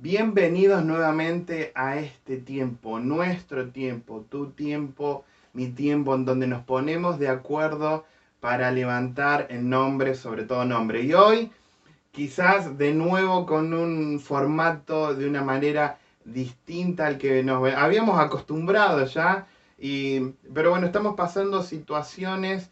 Bienvenidos nuevamente a este tiempo, nuestro tiempo, tu tiempo, mi tiempo, en donde nos ponemos de acuerdo para levantar el nombre, sobre todo nombre. Y hoy, quizás de nuevo con un formato de una manera distinta al que nos habíamos acostumbrado ya, pero bueno, estamos pasando situaciones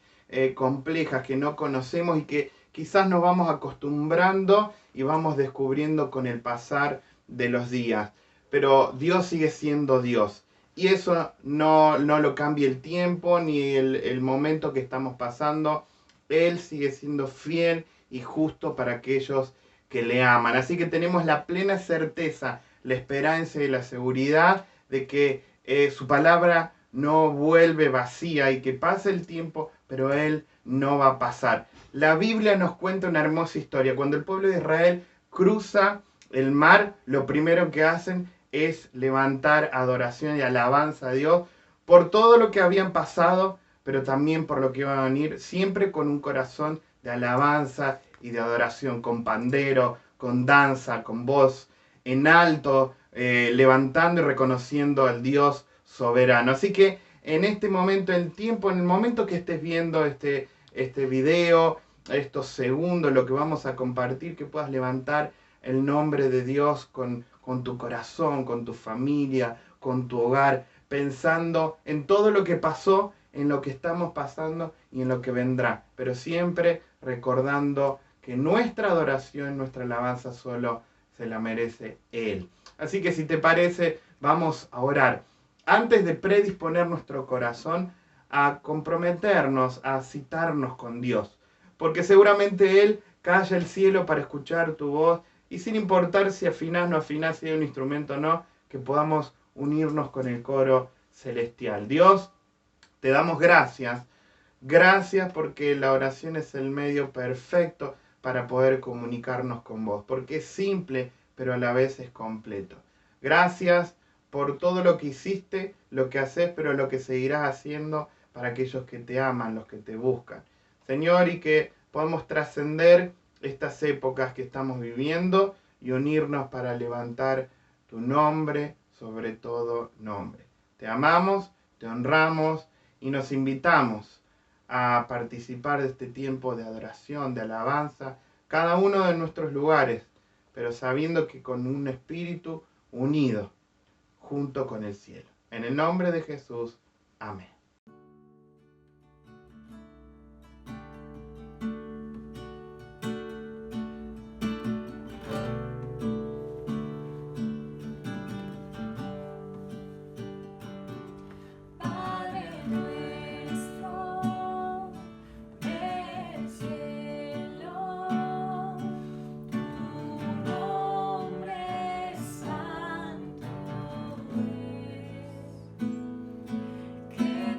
complejas que no conocemos y que quizás nos vamos acostumbrando y vamos descubriendo con el pasar de los días. Pero Dios sigue siendo Dios. Y eso no lo cambia el tiempo ni el momento que estamos pasando. Él sigue siendo fiel y justo para aquellos que le aman. Así que tenemos la plena certeza, la esperanza y la seguridad de que su palabra no vuelve vacía y que pasa el tiempo, pero Él no va a pasar. La Biblia nos cuenta una hermosa historia. Cuando el pueblo de Israel cruza el mar, lo primero que hacen es levantar adoración y alabanza a Dios por todo lo que habían pasado, pero también por lo que iba a venir, siempre con un corazón de alabanza y de adoración, con pandero, con danza, con voz en alto, levantando y reconociendo al Dios soberano. Así que en este momento, en el momento que estés viendo este video, estos segundos, lo que vamos a compartir, que puedas levantar el nombre de Dios con tu corazón, con tu familia, con tu hogar, pensando en todo lo que pasó, en lo que estamos pasando y en lo que vendrá, pero siempre recordando que nuestra adoración, nuestra alabanza solo se la merece Él. Así que si te parece, vamos a orar. Antes de predisponer nuestro corazón a comprometernos, a citarnos con Dios, porque seguramente Él calla el cielo para escuchar tu voz y sin importar si afinás o no afinás, si hay un instrumento o no, que podamos unirnos con el coro celestial. Dios, te damos gracias. Gracias porque la oración es el medio perfecto para poder comunicarnos con vos, porque es simple, pero a la vez es completo. Gracias por todo lo que hiciste, lo que haces, pero lo que seguirás haciendo para aquellos que te aman, los que te buscan. Señor, y que podamos trascender estas épocas que estamos viviendo y unirnos para levantar tu nombre sobre todo nombre. Te amamos, te honramos y nos invitamos a participar de este tiempo de adoración, de alabanza, cada uno de nuestros lugares, pero sabiendo que con un espíritu unido, junto con el cielo. En el nombre de Jesús, amén. Que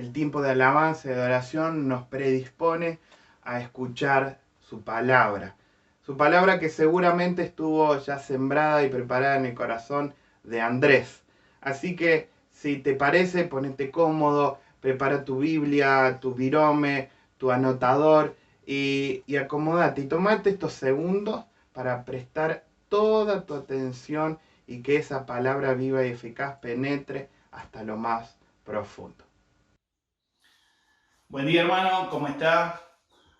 el tiempo de alabanza y de oración nos predispone a escuchar su palabra. Su palabra que seguramente estuvo ya sembrada y preparada en el corazón de Andrés. Así que, si te parece, ponete cómodo, prepara tu Biblia, tu virome, tu anotador y acomodate y tomate estos segundos para prestar toda tu atención y que esa palabra viva y eficaz penetre hasta lo más profundo. Buen día, hermano, ¿cómo está?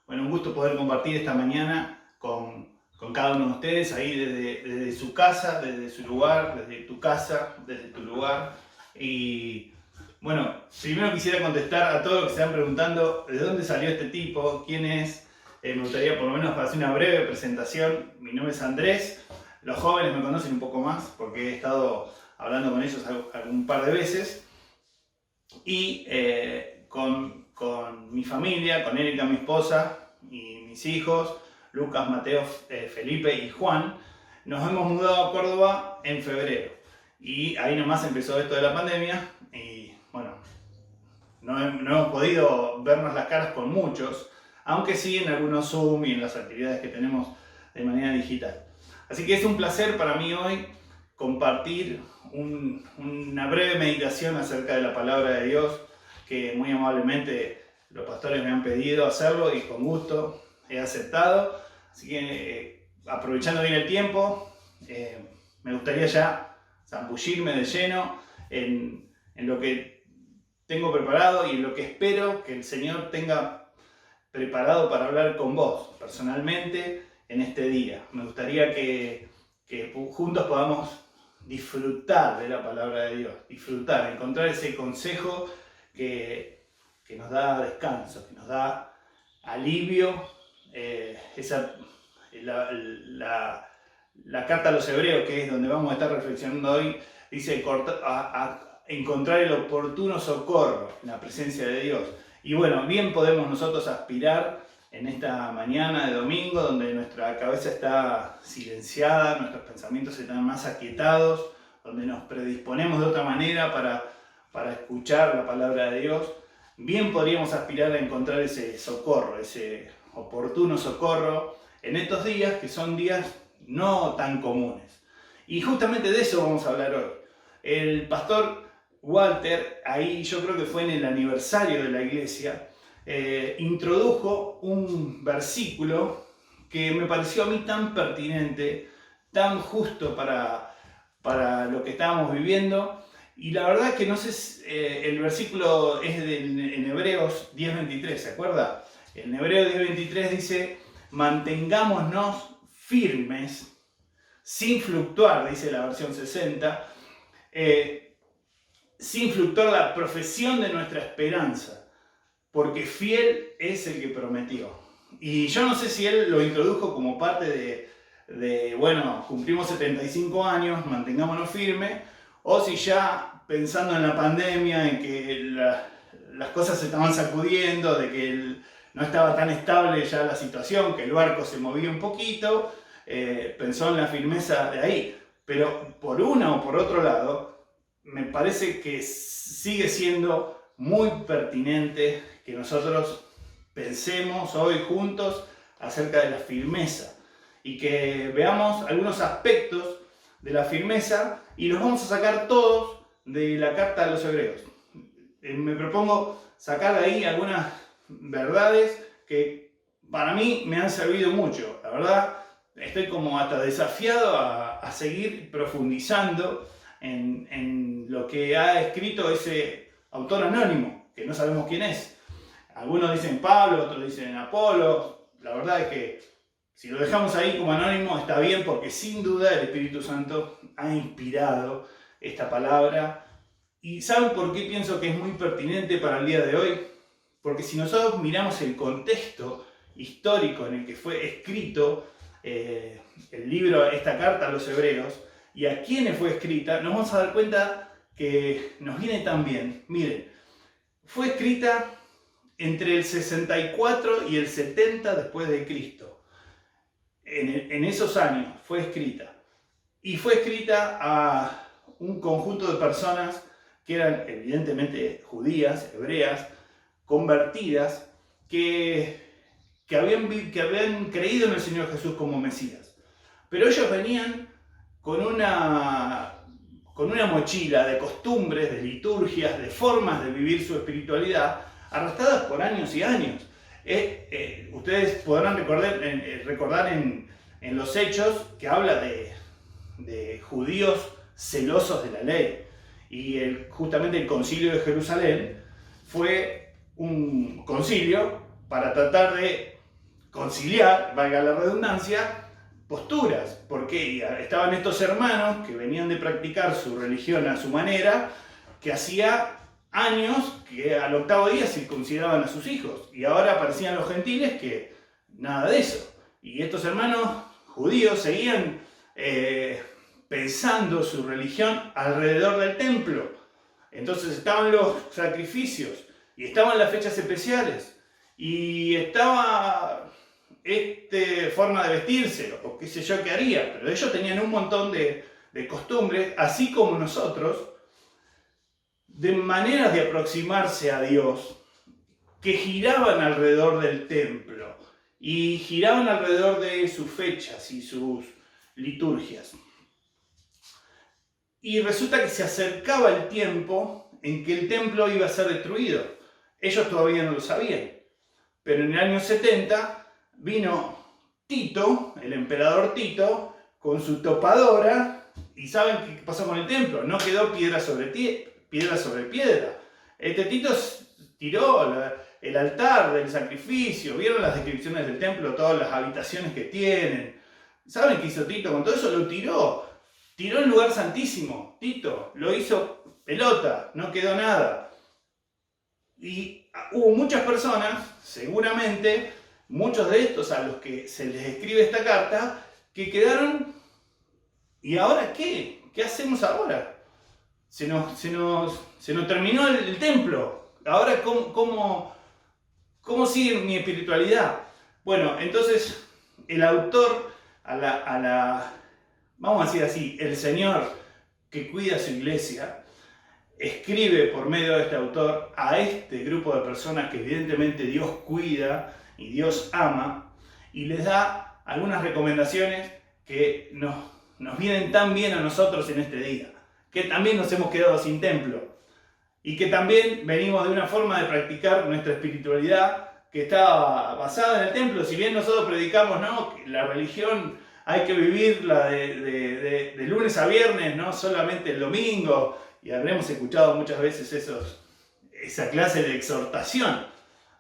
Bueno, un gusto poder compartir esta mañana con cada uno de ustedes ahí desde su casa, desde su lugar, desde tu casa, desde tu lugar. Y bueno, primero quisiera contestar a todos los que se están preguntando de dónde salió este tipo, quién es. Me gustaría por lo menos hacer una breve presentación. Mi nombre es Andrés. Los jóvenes me conocen un poco más porque he estado hablando con ellos un par de veces. Y con mi familia, con Erika, mi esposa, y mis hijos, Lucas, Mateo, Felipe y Juan, nos hemos mudado a Córdoba en febrero. Y ahí nomás empezó esto de la pandemia y bueno, no hemos podido vernos las caras con muchos, aunque sí en algunos Zoom y en las actividades que tenemos de manera digital. Así que es un placer para mí hoy compartir una breve meditación acerca de la palabra de Dios, que muy amablemente los pastores me han pedido hacerlo y con gusto he aceptado. Así que aprovechando bien el tiempo, me gustaría ya zambullirme de lleno en lo que tengo preparado y en lo que espero que el Señor tenga preparado para hablar con vos personalmente en este día. Me gustaría que juntos podamos disfrutar de la palabra de Dios, disfrutar, encontrar ese consejo que nos da descanso, que nos da alivio. La carta a los Hebreos, que es donde vamos a estar reflexionando hoy, dice encontrar el oportuno socorro en la presencia de Dios. Y bueno, bien podemos nosotros aspirar en esta mañana de domingo, donde nuestra cabeza está silenciada, nuestros pensamientos están más aquietados, donde nos predisponemos de otra manera para escuchar la palabra de Dios. Bien podríamos aspirar a encontrar ese socorro, ese oportuno socorro en estos días que son días no tan comunes. Y justamente de eso vamos a hablar hoy. El pastor Walter, ahí yo creo que fue en el aniversario de la iglesia, introdujo un versículo que me pareció a mí tan pertinente, tan justo para lo que estábamos viviendo. Y la verdad que no sé, el versículo es en Hebreos 10:23, ¿se acuerda? En Hebreos 10:23 dice: mantengámonos firmes, sin fluctuar, dice la versión 60, sin fluctuar la profesión de nuestra esperanza, porque fiel es el que prometió. Y yo no sé si él lo introdujo como parte bueno, cumplimos 75 años, mantengámonos firmes, o si ya pensando en la pandemia, en que las cosas se estaban sacudiendo, de que no estaba tan estable ya la situación, que el barco se movía un poquito, pensó en la firmeza de ahí. Pero por uno o por otro lado, me parece que sigue siendo muy pertinente que nosotros pensemos hoy juntos acerca de la firmeza y que veamos algunos aspectos de la firmeza y los vamos a sacar todos de la carta a los Hebreos. Me propongo sacar de ahí algunas verdades que para mí me han servido mucho. La verdad, estoy como hasta desafiado a seguir profundizando en lo que ha escrito ese autor anónimo, que no sabemos quién es. Algunos dicen Pablo, otros dicen Apolo. La verdad es que si lo dejamos ahí como anónimo está bien, porque sin duda el Espíritu Santo ha inspirado esta palabra. ¿Y saben por qué pienso que es muy pertinente para el día de hoy? Porque si nosotros miramos el contexto histórico en el que fue escrito el libro, esta carta a los Hebreos, y a quiénes fue escrita, nos vamos a dar cuenta que nos viene tan bien. Miren, fue escrita entre el 64 y el 70 después de Cristo. En esos años fue escrita. Y fue escrita a un conjunto de personas que eran evidentemente judías, hebreas, convertidas, que habían creído en el Señor Jesús como Mesías. Pero ellos venían con una mochila de costumbres, de liturgias, de formas de vivir su espiritualidad, arrastradas por años y años. Ustedes podrán recordar en los Hechos que habla de judíos celosos de la ley. Y justamente el concilio de Jerusalén fue un concilio para tratar de conciliar, valga la redundancia, posturas, porque estaban estos hermanos que venían de practicar su religión a su manera, que hacía años que al octavo día circuncidaban a sus hijos, y ahora aparecían los gentiles que nada de eso. Y estos hermanos judíos seguían pensando su religión alrededor del templo. Entonces estaban los sacrificios, y estaban las fechas especiales, y estaba forma de vestirse, o qué sé yo qué haría, pero ellos tenían un montón de costumbres, así como nosotros, de maneras de aproximarse a Dios, que giraban alrededor del templo, y giraban alrededor de sus fechas y sus liturgias. Y resulta que se acercaba el tiempo en que el templo iba a ser destruido. Ellos todavía no lo sabían, pero en el año 70 vino Tito, el emperador Tito, con su topadora, y ¿saben qué pasó con el templo? No quedó piedra sobre piedra. Tito tiró el altar del sacrificio, vieron las descripciones del templo, todas las habitaciones que tienen. ¿Saben qué hizo Tito con todo eso? Lo tiró el lugar santísimo. Tito lo hizo pelota, no quedó nada. Y hubo muchas personas, seguramente, muchos de estos a los que se les escribe esta carta, que quedaron, ¿y ahora qué? ¿Qué hacemos ahora? Se nos terminó el templo. Ahora, ¿cómo sigue mi espiritualidad? Bueno, entonces el autor, vamos a decir así, el Señor que cuida su iglesia, escribe por medio de este autor a este grupo de personas que evidentemente Dios cuida y Dios ama, y les da algunas recomendaciones que nos vienen tan bien a nosotros en este día, que también nos hemos quedado sin templo, y que también venimos de una forma de practicar nuestra espiritualidad que está basada en el templo. Si bien nosotros predicamos, ¿no?, que la religión hay que vivirla de lunes a viernes, no solamente el domingo, y habremos escuchado muchas veces esa clase de exhortación,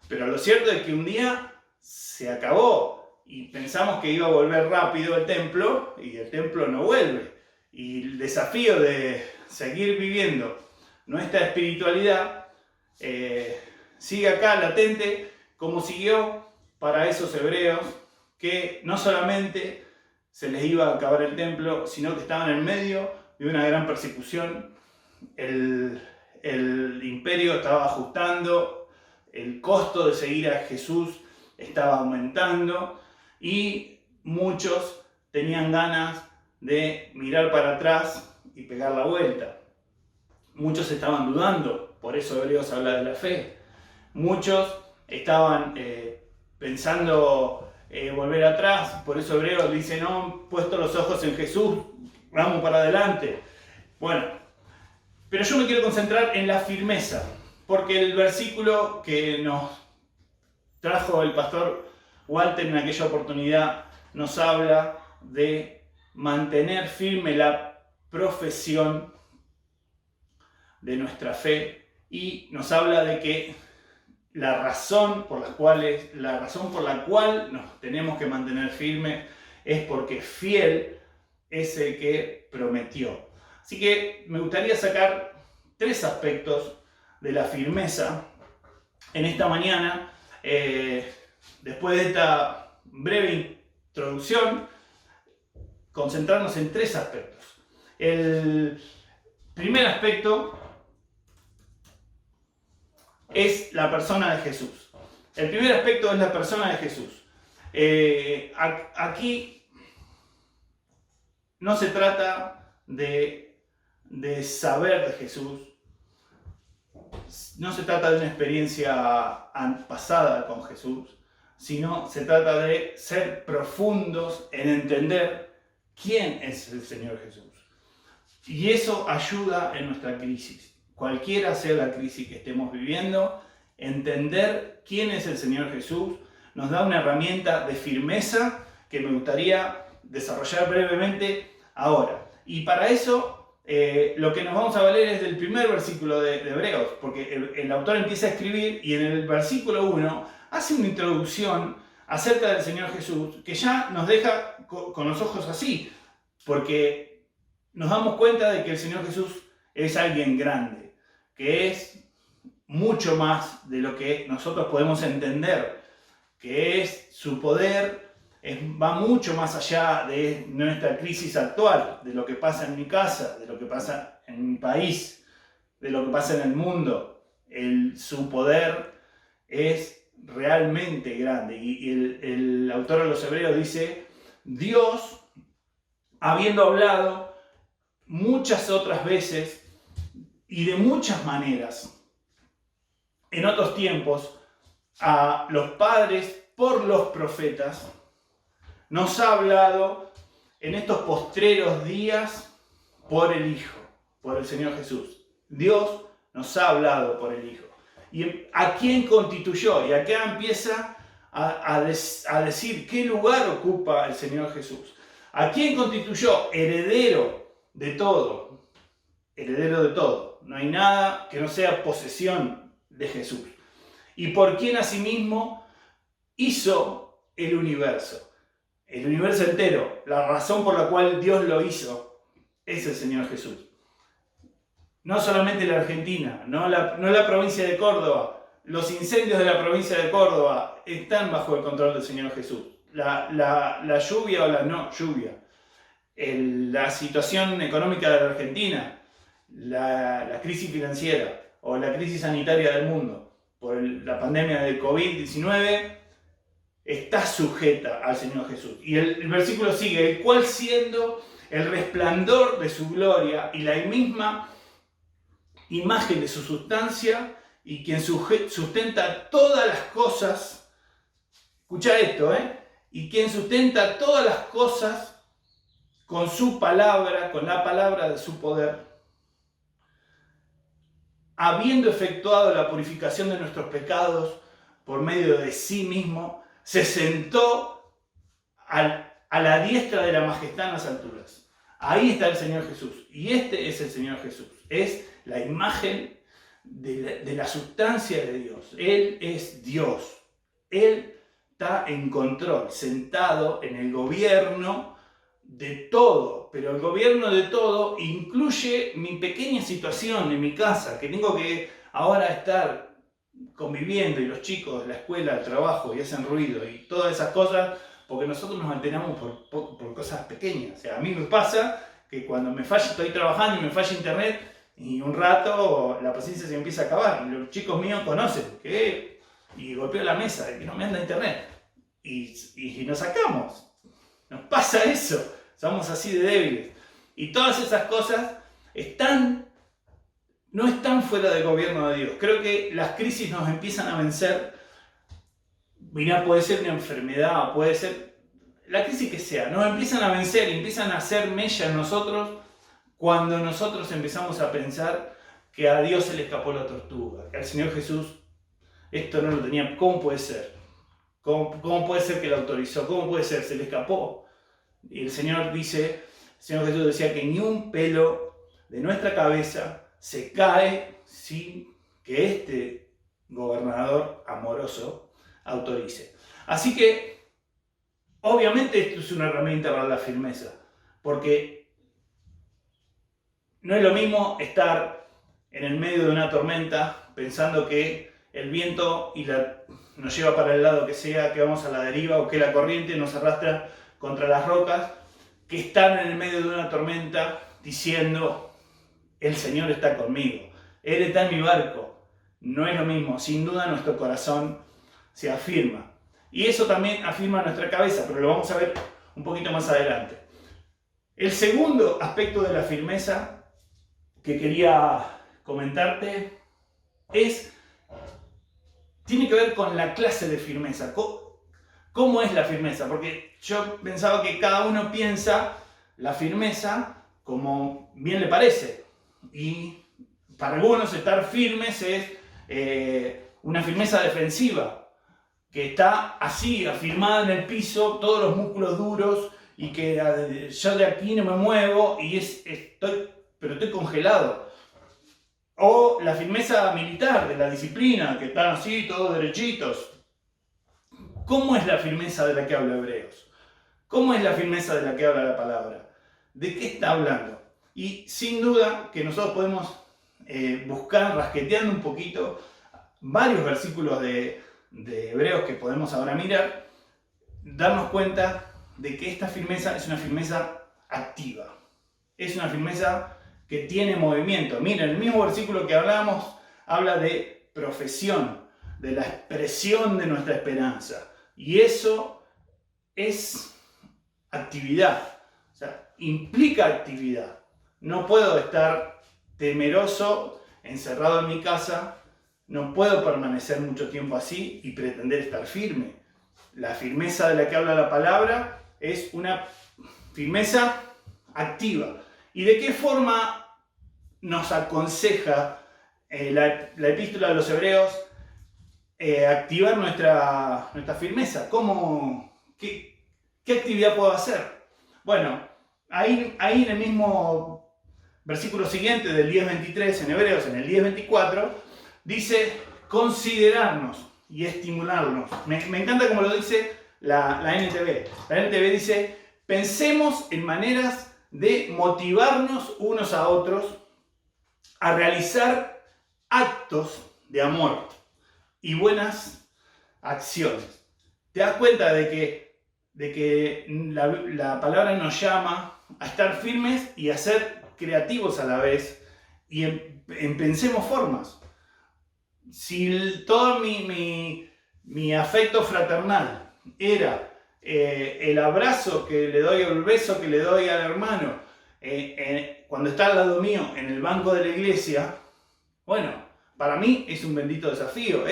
pero lo cierto es que un día se acabó y pensamos que iba a volver rápido el templo, y el templo no vuelve. Y el desafío de seguir viviendo nuestra espiritualidad sigue acá latente, como siguió para esos hebreos que no solamente se les iba a acabar el templo, sino que estaban en medio de una gran persecución. El imperio estaba ajustando, el costo de seguir a Jesús estaba aumentando, y muchos tenían ganas de mirar para atrás y pegar la vuelta. Muchos estaban dudando, por eso Hebreos habla de la fe. Muchos estaban pensando volver atrás, por eso Hebreos dice, no, puesto los ojos en Jesús, vamos para adelante. Bueno, pero yo me quiero concentrar en la firmeza, porque el versículo que nos trajo el pastor Walter en aquella oportunidad nos habla de mantener firme la profesión de nuestra fe, y nos habla de que la razón por la cual nos tenemos que mantener firmes es porque fiel es el que prometió. Así que me gustaría sacar 3 aspectos de la firmeza en esta mañana. Después de esta breve introducción, concentrarnos en 3 aspectos. El primer aspecto es la persona de Jesús. El primer aspecto es la persona de Jesús. Aquí no se trata de saber de Jesús, no se trata de una experiencia pasada con Jesús, sino se trata de ser profundos en entender quién es el Señor Jesús. Y eso ayuda en nuestra crisis. Cualquiera sea la crisis que estemos viviendo, entender quién es el Señor Jesús nos da una herramienta de firmeza que me gustaría desarrollar brevemente ahora. Y para eso lo que nos vamos a valer es del primer versículo de Hebreos, porque el autor empieza a escribir y en el versículo 1 hace una introducción acerca del Señor Jesús que ya nos deja con los ojos así, porque nos damos cuenta de que el Señor Jesús es alguien grande, que es mucho más de lo que nosotros podemos entender, que es su poder, va mucho más allá de nuestra crisis actual, de lo que pasa en mi casa, de lo que pasa en mi país, de lo que pasa en el mundo. Su poder es realmente grande. Y el autor de los Hebreos dice, Dios, habiendo hablado muchas otras veces y de muchas maneras, en otros tiempos, a los padres por los profetas, nos ha hablado en estos postreros días por el Hijo, por el Señor Jesús. Dios nos ha hablado por el Hijo. ¿Y a quién constituyó? Y acá empieza a decir qué lugar ocupa el Señor Jesús. ¿A quién constituyó? Heredero de todo. Heredero de todo. No hay nada que no sea posesión de Jesús. Y por quien asimismo hizo el universo entero. La razón por la cual Dios lo hizo es el Señor Jesús. No solamente la Argentina, no la provincia de Córdoba. Los incendios de la provincia de Córdoba están bajo el control del Señor Jesús. La lluvia o la no lluvia. La situación económica de la Argentina, la crisis financiera o la crisis sanitaria del mundo por la pandemia del COVID-19 está sujeta al Señor Jesús. Y el versículo sigue, el cual siendo el resplandor de su gloria y la misma imagen de su sustancia y quien sustenta todas las cosas, escucha esto, y quien sustenta todas las cosas con su palabra, con la palabra de su poder, habiendo efectuado la purificación de nuestros pecados por medio de sí mismo, se sentó a la diestra de la majestad en las alturas. Ahí está el Señor Jesús. Y este es el Señor Jesús. Es la imagen de la sustancia de Dios. Él es Dios. Él está en control, sentado en el gobierno de todo. Pero el gobierno de todo incluye mi pequeña situación en mi casa, que tengo que ahora estar conviviendo, y los chicos, la escuela, el trabajo, y hacen ruido, y todas esas cosas, porque nosotros nos alteramos por cosas pequeñas. O sea, a mí me pasa que cuando me falla, estoy trabajando y me falla internet, y un rato la paciencia se me empieza a acabar. Y los chicos míos conocen y golpeo la mesa de que no me anda internet. Y nos sacamos. Nos pasa eso. Somos así de débiles. Y todas esas cosas no están fuera del gobierno de Dios. Creo que las crisis nos empiezan a vencer. Mirá, puede ser una enfermedad, puede ser la crisis que sea. Nos empiezan a vencer, empiezan a hacer mella en nosotros cuando nosotros empezamos a pensar que a Dios se le escapó la tortuga, que al Señor Jesús esto no lo tenía. ¿Cómo puede ser? ¿Cómo puede ser que lo autorizó? ¿Cómo puede ser? Se le escapó. Y el Señor Jesús decía que ni un pelo de nuestra cabeza se cae sin que este gobernador amoroso autorice. Así que, obviamente esto es una herramienta para la firmeza, porque no es lo mismo estar en el medio de una tormenta pensando que el viento nos lleva para el lado que sea, que vamos a la deriva o que la corriente nos arrastra contra las rocas, que estar en el medio de una tormenta diciendo, el Señor está conmigo, Él está en mi barco. No es lo mismo, sin duda nuestro corazón se afirma. Y eso también afirma nuestra cabeza, pero lo vamos a ver un poquito más adelante. El segundo aspecto de la firmeza que quería comentarte tiene que ver con la clase de firmeza. ¿Cómo es la firmeza? Porque yo pensaba que cada uno piensa la firmeza como bien le parece. Y para algunos estar firmes es una firmeza defensiva, que está así, afirmada en el piso, todos los músculos duros, y que yo de aquí no me muevo, pero estoy congelado. O la firmeza militar, de la disciplina, que están así, todos derechitos. ¿Cómo es la firmeza de la que habla Hebreos? ¿Cómo es la firmeza de la que habla la palabra? ¿De qué está hablando? Y sin duda que nosotros podemos buscar, rasqueteando un poquito, varios versículos de Hebreos que podemos ahora mirar, darnos cuenta de que esta firmeza es una firmeza activa. Es una firmeza que tiene movimiento. Miren, el mismo versículo que hablamos habla de profesión, de la expresión de nuestra esperanza. Y eso es actividad, o sea, implica actividad. No puedo estar temeroso, encerrado en mi casa, no puedo permanecer mucho tiempo así y pretender estar firme. La firmeza de la que habla la palabra es una firmeza activa. ¿Y de qué forma nos aconseja la epístola de los Hebreos activar nuestra firmeza? ¿Qué actividad puedo hacer? Bueno, ahí en el mismo versículo siguiente del 10:23 en Hebreos, en el 10:24, dice considerarnos y estimularnos. Me encanta como lo dice la NTV. La NTV dice, pensemos en maneras de motivarnos unos a otros a realizar actos de amor y buenas acciones. ¿Te das cuenta de que la palabra nos llama a estar firmes y a ser creativos a la vez? Y pensemos formas. Si todo mi afecto fraternal era el abrazo que le doy o el beso que le doy al hermano cuando está al lado mío en el banco de la iglesia, bueno, para mí es un bendito desafío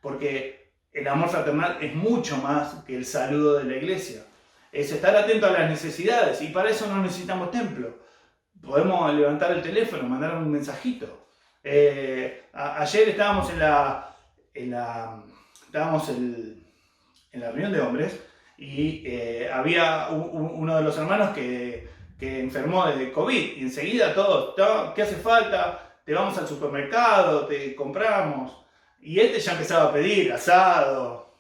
porque el amor fraternal es mucho más que el saludo de la iglesia. Es estar atento a las necesidades, y para eso no necesitamos templo. Podemos levantar el teléfono, mandar un mensajito. Ayer estábamos en la reunión de hombres y había uno de los hermanos que enfermó de COVID, y enseguida todos, ¿qué hace falta? Te vamos al supermercado, te compramos. Y ya empezaba a pedir asado.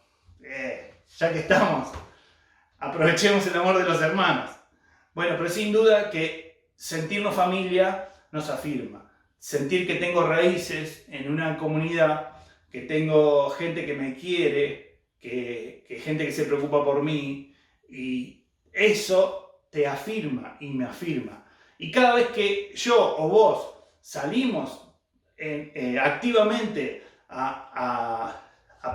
Ya que estamos, aprovechemos el amor de los hermanos. Bueno, pero sin duda que sentirnos familia nos afirma. Sentir que tengo raíces en una comunidad, que tengo gente que me quiere, que gente que se preocupa por mí, y eso te afirma y me afirma. Y cada vez que yo o vos salimos activamente a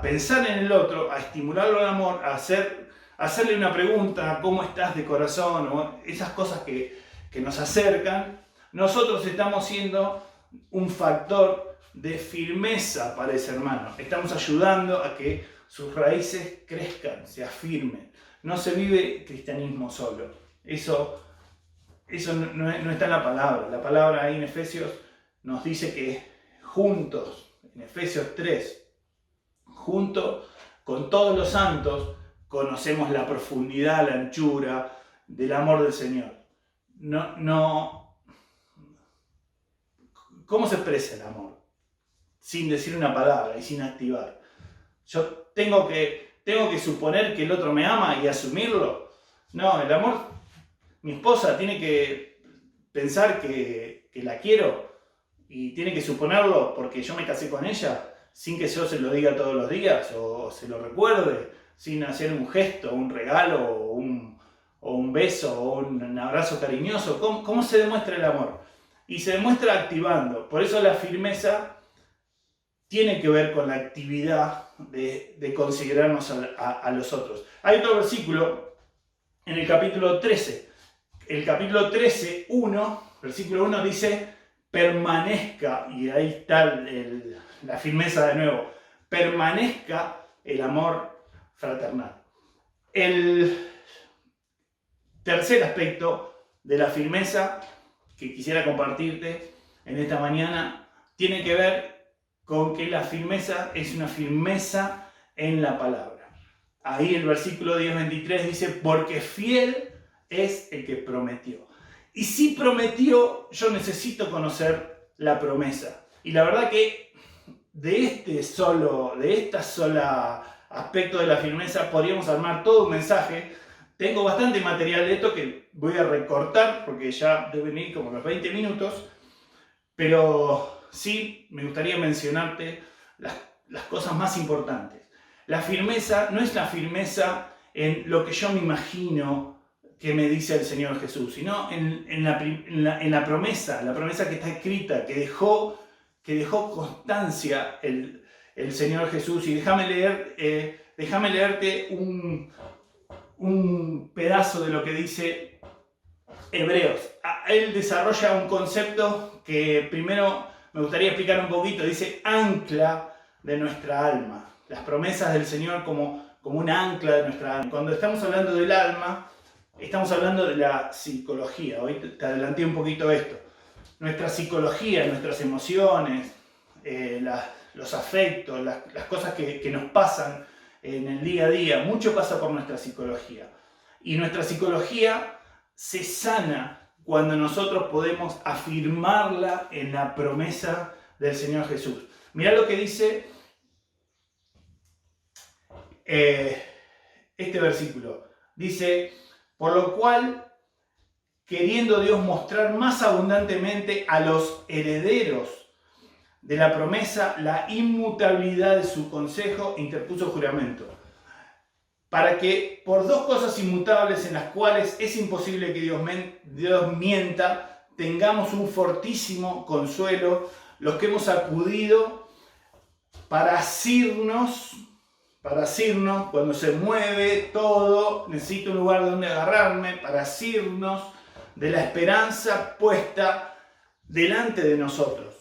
pensar en el otro, a estimularlo al amor, a hacerle una pregunta, ¿cómo estás de corazón? O esas cosas que nos acercan, nosotros estamos siendo un factor de firmeza para ese hermano. Estamos ayudando a que sus raíces crezcan, se afirmen. No se vive cristianismo solo. Eso no está en la palabra. La palabra ahí en Efesios nos dice que juntos, en Efesios 3, junto con todos los santos, conocemos la profundidad, la anchura del amor del Señor. ¿Cómo se expresa el amor? Sin decir una palabra y sin activar. Yo tengo que suponer que el otro me ama y asumirlo. No, el amor, mi esposa tiene que pensar que la quiero y tiene que suponerlo porque yo me casé con ella, sin que yo se lo diga todos los días o se lo recuerde, sin hacer un gesto, un regalo o un beso o un abrazo cariñoso. ¿Cómo se demuestra el amor? Y se demuestra activando. Por eso la firmeza tiene que ver con la actividad de considerarnos a los otros. Hay otro versículo en el capítulo 13. El capítulo 13, versículo 1 dice, permanezca, y ahí está la firmeza de nuevo, permanezca el amor fraternal. El tercer aspecto de la firmeza que quisiera compartirte en esta mañana tiene que ver con que la firmeza es una firmeza en la palabra. Ahí el versículo 10:23 dice, porque fiel es el que prometió. Y si prometió, yo necesito conocer la promesa. Y la verdad que de este sola aspecto de la firmeza podríamos armar todo un mensaje. Tengo bastante material de esto que voy a recortar porque ya deben ir como los 20 minutos. Pero sí me gustaría mencionarte las cosas más importantes. La firmeza no es la firmeza en lo que yo me imagino que me dice el Señor Jesús, sino en la promesa que está escrita, que dejó constancia el Señor Jesús. Y déjame leerte un pedazo de lo que dice Hebreos. Él desarrolla un concepto que primero me gustaría explicar un poquito. Dice ancla de nuestra alma. Las promesas del Señor como un ancla de nuestra alma. Cuando estamos hablando del alma, estamos hablando de la psicología. Hoy te adelanté un poquito esto. Nuestra psicología, nuestras emociones, los afectos, las cosas que nos pasan en el día a día. Mucho pasa por nuestra psicología. Y nuestra psicología se sana cuando nosotros podemos afirmarla en la promesa del Señor Jesús. Mirá lo que dice este versículo. Dice, por lo cual, queriendo Dios mostrar más abundantemente a los herederos de la promesa la inmutabilidad de su consejo, interpuso juramento, para que por dos cosas inmutables en las cuales es imposible que Dios mienta, tengamos un fortísimo consuelo, los que hemos acudido para asirnos, cuando se mueve todo, necesito un lugar donde agarrarme, para asirnos de la esperanza puesta delante de nosotros,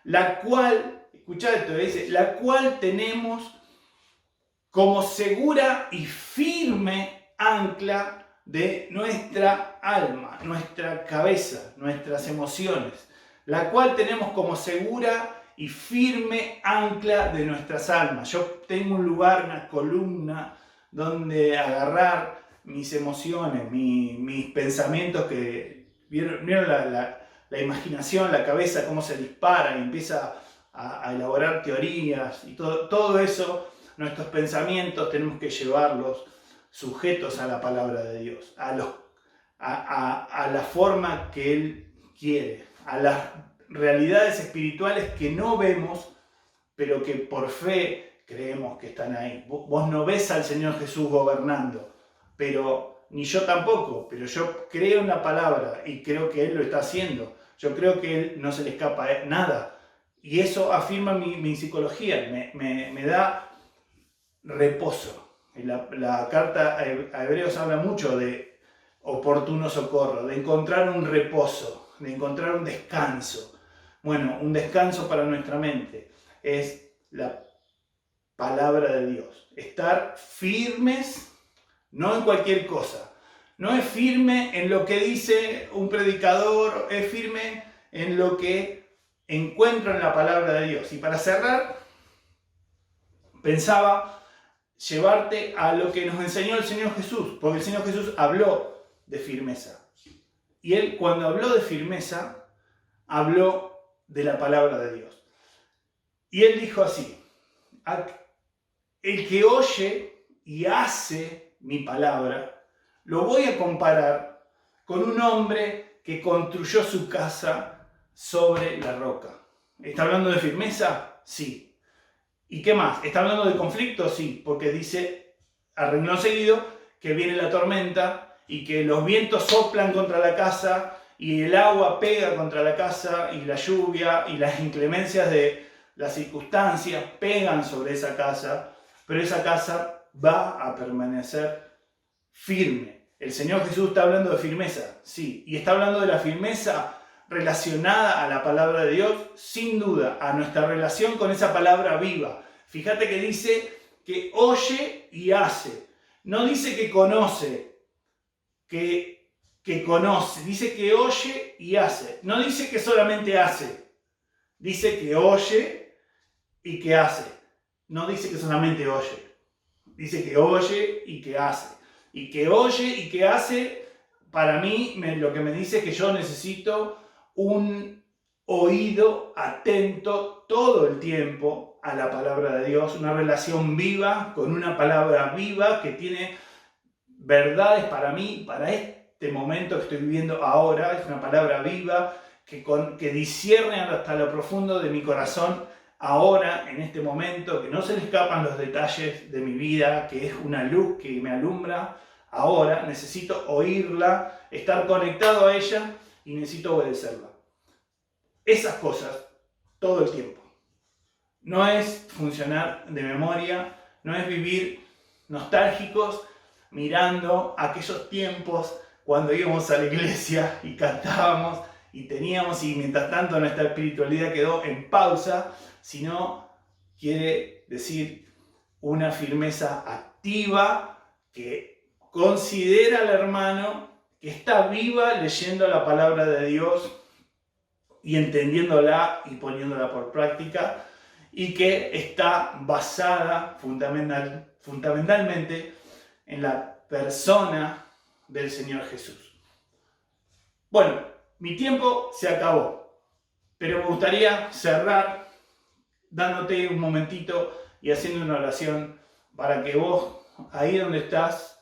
la cual, escuchad esto, dice, la cual tenemos como segura y firme ancla de nuestra alma, nuestra cabeza, nuestras emociones, la cual tenemos como segura y firme ancla de nuestras almas. Yo tengo un lugar, una columna donde agarrar mis emociones, mis pensamientos que vieron la imaginación, la cabeza, cómo se dispara y empieza a elaborar teorías y todo eso. Nuestros pensamientos tenemos que llevarlos sujetos a la palabra de Dios, a la forma que Él quiere, a las realidades espirituales que no vemos, pero que por fe creemos que están ahí. Vos no ves al Señor Jesús gobernando, pero ni yo tampoco, pero yo creo en la palabra y creo que Él lo está haciendo. Yo creo que Él no se le escapa nada. Y eso afirma mi psicología, me da reposo. La carta a Hebreos habla mucho de oportuno socorro, de encontrar un reposo, de encontrar un descanso. Bueno, un descanso para nuestra mente es la palabra de Dios. Estar firmes, no en cualquier cosa. No es firme en lo que dice un predicador, es firme en lo que encuentro en la palabra de Dios. Y para cerrar, pensaba llevarte a lo que nos enseñó el Señor Jesús, porque el Señor Jesús habló de firmeza. Y Él, cuando habló de firmeza, habló de la palabra de Dios. Y Él dijo así, el que oye y hace mi palabra, lo voy a comparar con un hombre que construyó su casa sobre la roca. ¿Está hablando de firmeza? Sí. ¿Y qué más? ¿Está hablando de conflicto? Sí, porque dice, a renglón seguido, que viene la tormenta y que los vientos soplan contra la casa y el agua pega contra la casa y la lluvia y las inclemencias de las circunstancias pegan sobre esa casa, pero esa casa va a permanecer firme. El Señor Jesús está hablando de firmeza, sí, y está hablando de la firmeza relacionada a la palabra de Dios, sin duda, a nuestra relación con esa palabra viva. Fíjate que dice que oye y hace. No dice que conoce, que conoce. Dice que oye y hace. No dice que solamente hace. Dice que oye y que hace. No dice que solamente oye. Dice que oye y que hace. Y que oye y que hace, para mí, lo que me dice es que yo necesito un oído atento todo el tiempo a la palabra de Dios, una relación viva con una palabra viva que tiene verdades para mí, para este momento que estoy viviendo ahora. Es una palabra viva que discierne hasta lo profundo de mi corazón ahora, en este momento, que no se le escapan los detalles de mi vida, que es una luz que me alumbra ahora. Necesito oírla, estar conectado a ella y necesito obedecerla. Esas cosas todo el tiempo. No es funcionar de memoria, no es vivir nostálgicos mirando aquellos tiempos cuando íbamos a la iglesia y cantábamos y teníamos, y mientras tanto nuestra espiritualidad quedó en pausa, sino quiere decir una firmeza activa que considera al hermano que está viva leyendo la palabra de Dios y entendiéndola y poniéndola por práctica, y que está basada fundamentalmente en la persona del Señor Jesús. Bueno, mi tiempo se acabó, pero me gustaría cerrar dándote un momentito y haciendo una oración para que vos, ahí donde estás,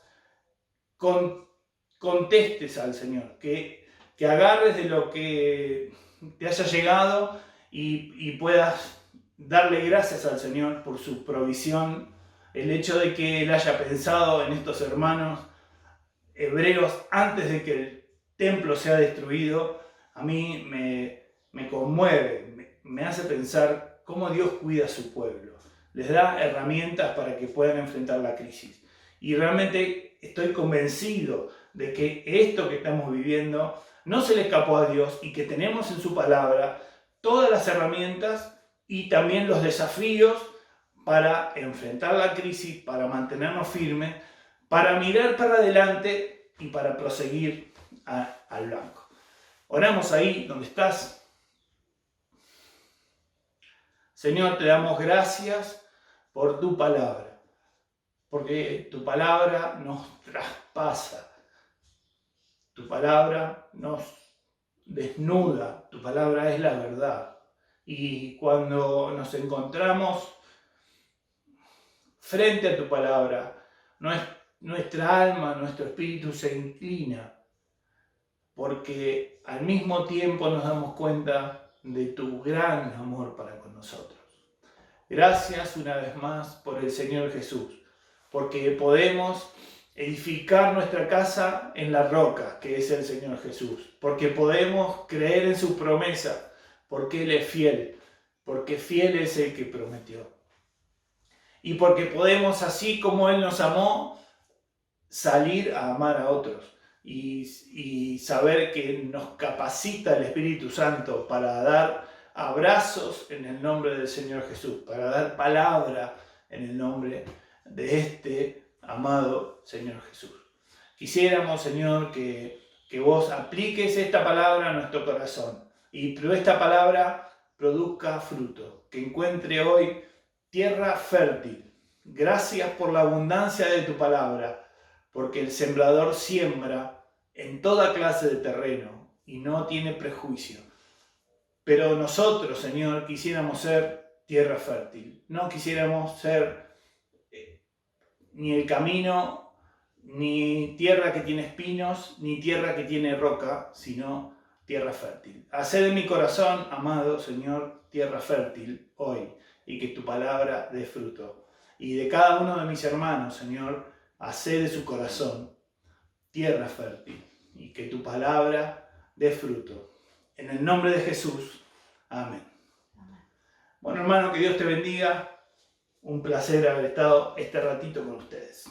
contestes al Señor, que agarres de lo que te haya llegado y puedas darle gracias al Señor por su provisión, el hecho de que Él haya pensado en estos hermanos hebreos antes de que el templo sea destruido. A mí me conmueve, me hace pensar cómo Dios cuida a su pueblo, les da herramientas para que puedan enfrentar la crisis. Y realmente estoy convencido de que esto que estamos viviendo no se le escapó a Dios y que tenemos en su palabra todas las herramientas y también los desafíos para enfrentar la crisis, para mantenernos firmes, para mirar para adelante y para proseguir al blanco. Oramos ahí donde estás. Señor, te damos gracias por tu palabra, porque tu palabra nos traspasa, tu palabra nos desnuda, tu palabra es la verdad. Y cuando nos encontramos frente a tu palabra, nuestra alma, nuestro espíritu se inclina, porque al mismo tiempo nos damos cuenta de tu gran amor para con nosotros. Gracias una vez más por el Señor Jesús, porque podemos edificar nuestra casa en la roca, que es el Señor Jesús, porque podemos creer en su promesa, porque Él es fiel, porque fiel es el que prometió. Y porque podemos, así como Él nos amó, salir a amar a otros y saber que nos capacita el Espíritu Santo para dar abrazos en el nombre del Señor Jesús, para dar palabra en el nombre de este amado Señor Jesús. Quisiéramos, Señor, que vos apliques esta palabra a nuestro corazón y esta palabra produzca fruto, que encuentre hoy tierra fértil. Gracias por la abundancia de tu palabra, porque el sembrador siembra en toda clase de terreno y no tiene prejuicio. Pero nosotros, Señor, quisiéramos ser tierra fértil. No quisiéramos ser ni el camino, ni tierra que tiene espinos, ni tierra que tiene roca, sino tierra fértil. Hacé de mi corazón, amado Señor, tierra fértil hoy, y que tu palabra dé fruto. Y de cada uno de mis hermanos, Señor, hacé de su corazón tierra fértil, y que tu palabra dé fruto. En el nombre de Jesús. Amén. Bueno, hermano, que Dios te bendiga. Un placer haber estado este ratito con ustedes.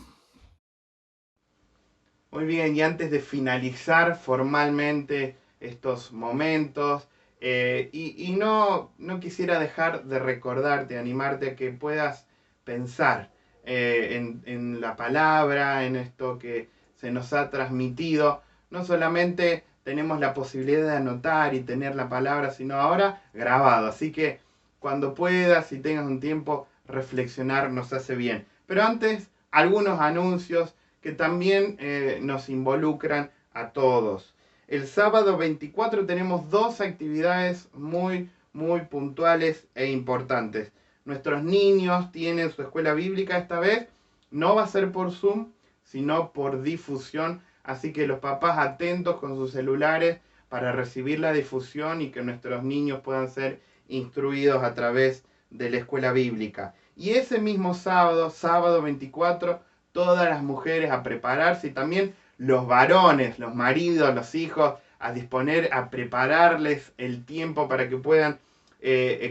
Muy bien, y antes de finalizar formalmente estos momentos. Y no quisiera dejar de recordarte, animarte a que puedas pensar en la palabra, en esto que se nos ha transmitido. No solamente tenemos la posibilidad de anotar y tener la palabra, sino ahora grabado. Así que cuando puedas y tengas un tiempo, reflexionar nos hace bien. Pero antes, algunos anuncios que también nos involucran a todos. El sábado 24 tenemos dos actividades muy puntuales e importantes. Nuestros niños tienen su escuela bíblica esta vez. No va a ser por Zoom, sino por difusión. Así que los papás atentos con sus celulares para recibir la difusión y que nuestros niños puedan ser instruidos a través de la escuela bíblica. Y ese mismo sábado, sábado 24, todas las mujeres a prepararse y también los varones, los maridos, los hijos, a disponer, a prepararles el tiempo para que puedan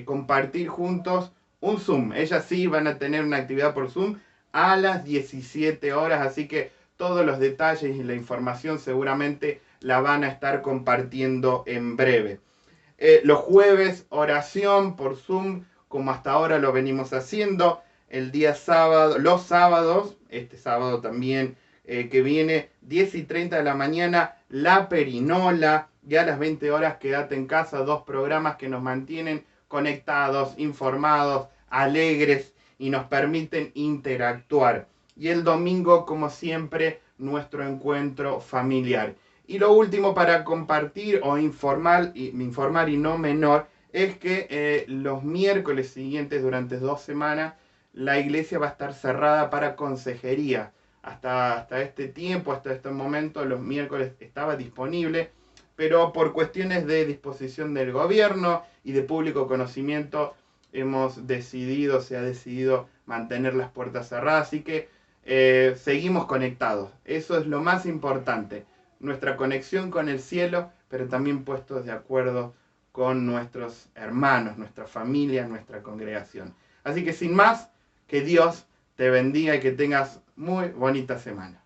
compartir juntos un Zoom. Ellas sí van a tener una actividad por Zoom a las 17 horas, así que todos los detalles y la información seguramente la van a estar compartiendo en breve. Los jueves, oración por Zoom, como hasta ahora lo venimos haciendo. El día sábado, los sábados, este sábado también que viene, 10:30 de la mañana, La Perinola. Y a las 20 horas, Quédate en Casa, dos programas que nos mantienen conectados, informados, alegres y nos permiten interactuar. Y el domingo, como siempre, nuestro encuentro familiar. Y lo último para compartir o informar y no menor, es que los miércoles siguientes, durante 2 semanas, la iglesia va a estar cerrada para consejería. Hasta este tiempo, hasta este momento, los miércoles estaba disponible, pero por cuestiones de disposición del gobierno y de público conocimiento, se ha decidido mantener las puertas cerradas, así que seguimos conectados. Eso es lo más importante, nuestra conexión con el cielo, pero también puestos de acuerdo con nuestros hermanos, nuestra familia, nuestra congregación. Así que sin más, que Dios te bendiga y que tengas muy bonita semana.